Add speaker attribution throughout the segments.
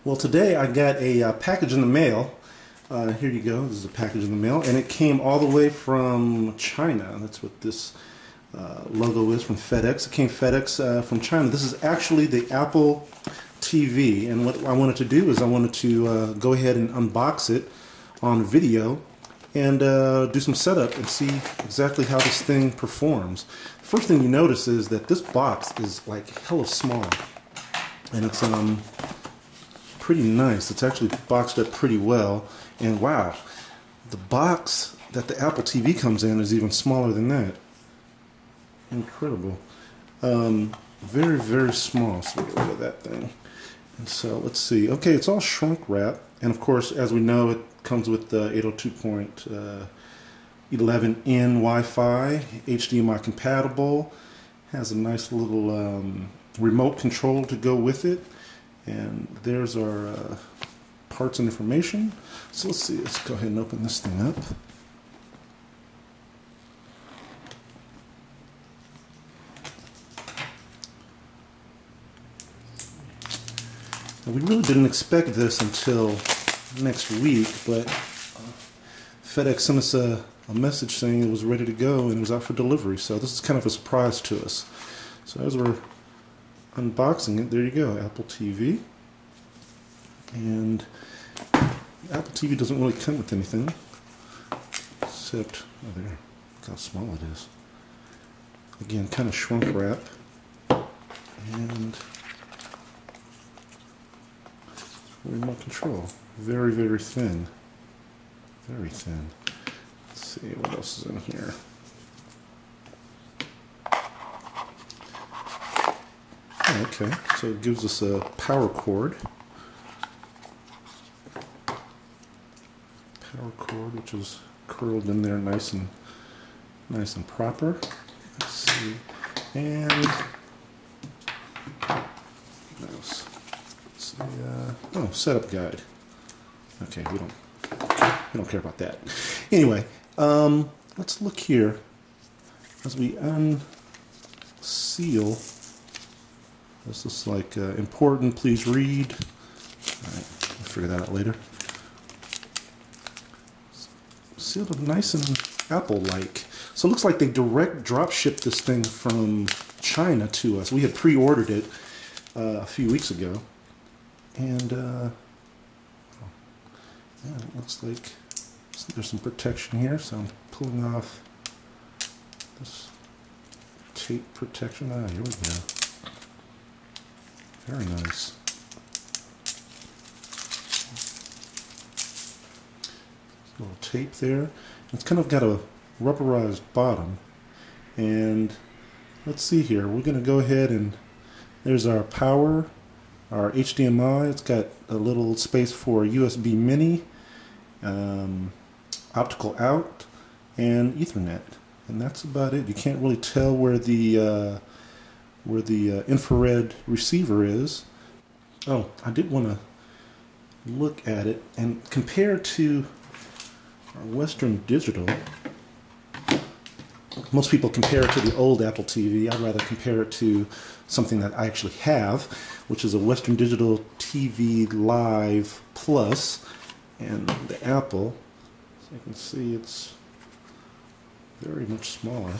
Speaker 1: Well, today I got a package in the mail. Here you go. This is a package in the mail, and it came all the way from China. That's what this logo is, from FedEx. It came FedEx from China. This is actually the Apple TV, and what I wanted to do is I wanted to go ahead and unbox it on video and do some setup and see exactly how this thing performs. First thing you notice is that this box is like hella small, and it's pretty nice. It's actually boxed up pretty well, and wow, the box that the Apple TV comes in is even smaller than that. Incredible. Very, very small. So get rid of that thing. And so let's see. Okay, it's all shrunk wrap, and of course, as we know, it comes with the 802.11n Wi-Fi, HDMI compatible. Has a nice little remote control to go with it. And there's our parts and information. So let's see, let's go ahead and open this thing up. Now, we really didn't expect this until next week, but FedEx sent us a message saying it was ready to go and it was out for delivery. So this is kind of a surprise to us. So as we're unboxing it, there you go, Apple TV. And Apple TV doesn't really come with anything except, oh there, look how small it is. Again, kind of shrunk wrap, and remote control. Very, very thin. Very thin. Let's see what else is in here. Okay, so it gives us a power cord. Power cord, which is curled in there, nice and proper. Let's see, and what else? Let's see. Oh, setup guide. Okay, we don't care about that. Anyway, let's look here as we unseal. This looks like important, please read. Alright, we'll figure that out later. Sealed up nice and Apple-like. So it looks like they direct drop shipped this thing from China to us. We had pre-ordered it a few weeks ago. And yeah, it looks like there's some protection here. So I'm pulling off this tape protection. Ah, here we go. Very nice. A little tape there. It's kind of got a rubberized bottom. And let's see here. We're going to go ahead and there's our power, our HDMI. It's got a little space for USB mini, optical out, and Ethernet. And that's about it. You can't really tell where the infrared receiver is. Oh, I did want to look at it and compare to our Western Digital. Most people compare it to the old Apple TV. I'd rather compare it to something that I actually have, which is a Western Digital TV Live Plus, and the Apple. So you can see it's very much smaller.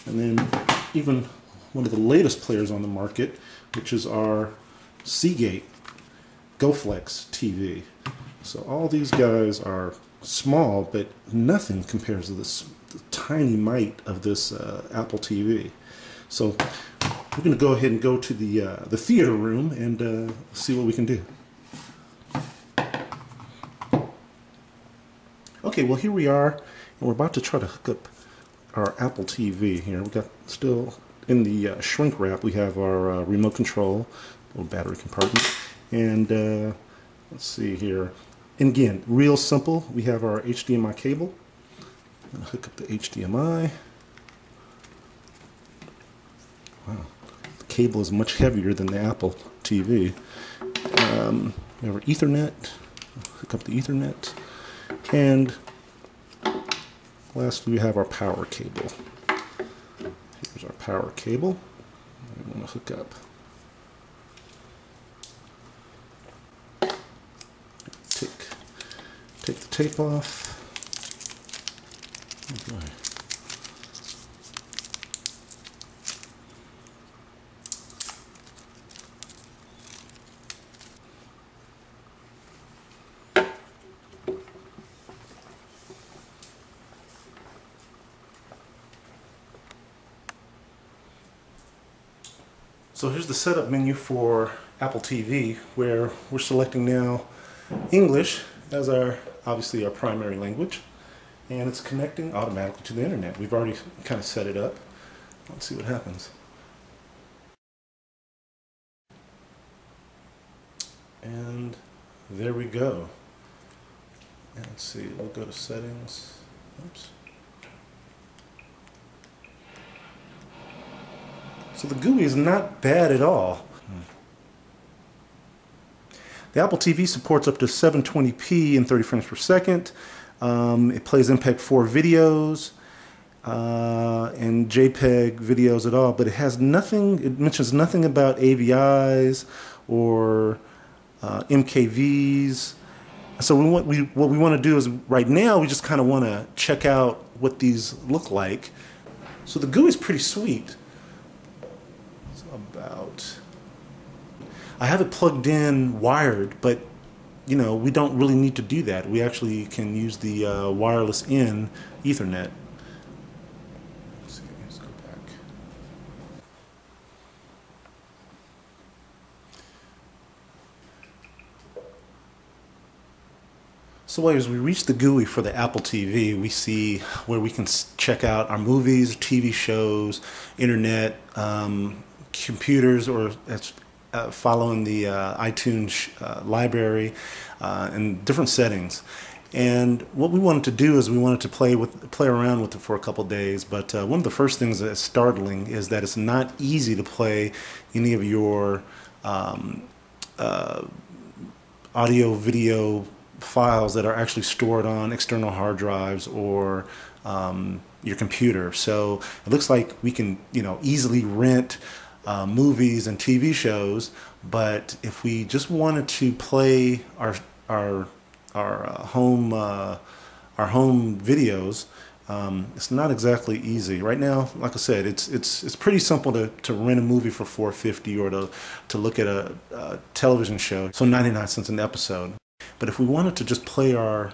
Speaker 1: And then even one of the latest players on the market, which is our Seagate GoFlex TV. So all these guys are small, but nothing compares to the tiny mite of this Apple TV. So we're going to go ahead and go to the theater room and see what we can do. Okay, well here we are, and we're about to try to hook up our Apple TV here. We got still in the shrink wrap. We have our remote control, little battery compartment, and let's see here. And again, real simple. We have our HDMI cable. I'm gonna hook up the HDMI. Wow, the cable is much heavier than the Apple TV. We have our Ethernet. Hook up the Ethernet, and lastly, we have our power cable. Here's our power cable. We want to hook up tape off. Oh boy. So here's the setup menu for Apple TV, where we're selecting now English as obviously our primary language, and it's connecting automatically to the internet. We've already kind of set it up. Let's see what happens. And there we go. And let's see, we'll go to settings. Oops. So the GUI is not bad at all. The Apple TV supports up to 720p and 30 frames per second. It plays MPEG-4 videos and JPEG videos at all, but it has nothing, it mentions nothing about AVIs or MKVs. So what we want to do is, right now, we just kind of want to check out what these look like. So the GUI is pretty sweet. I have it plugged in wired, but you know, we don't really need to do that. We actually can use the wireless in Ethernet. Let's see, let's go back. So as we reach the GUI for the Apple TV, we see where we can check out our movies, TV shows, internet, computers, or following the iTunes library and different settings. And what we wanted to do is we wanted to play around with it for a couple days. But one of the first things that's startling is that it's not easy to play any of your audio, video files that are actually stored on external hard drives or your computer. So it looks like we can, you know, easily rent movies and TV shows, but if we just wanted to play our home videos, it's not exactly easy right now. Like I said, it's pretty simple to rent a movie for $4.50 or to look at a television show, so 99 cents an episode. But if we wanted to just play our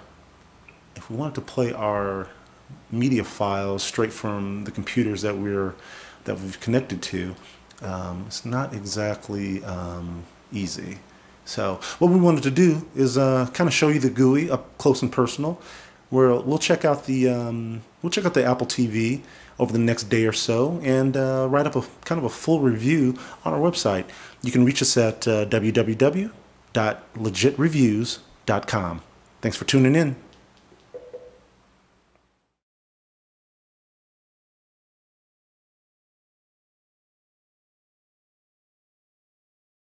Speaker 1: media files straight from the computers that we've connected to, it's not exactly easy. So what we wanted to do is kind of show you the GUI up close and personal. We'll check out the Apple TV over the next day or so, and write up kind of a full review on our website. You can reach us at www.legitreviews.com. Thanks for tuning in.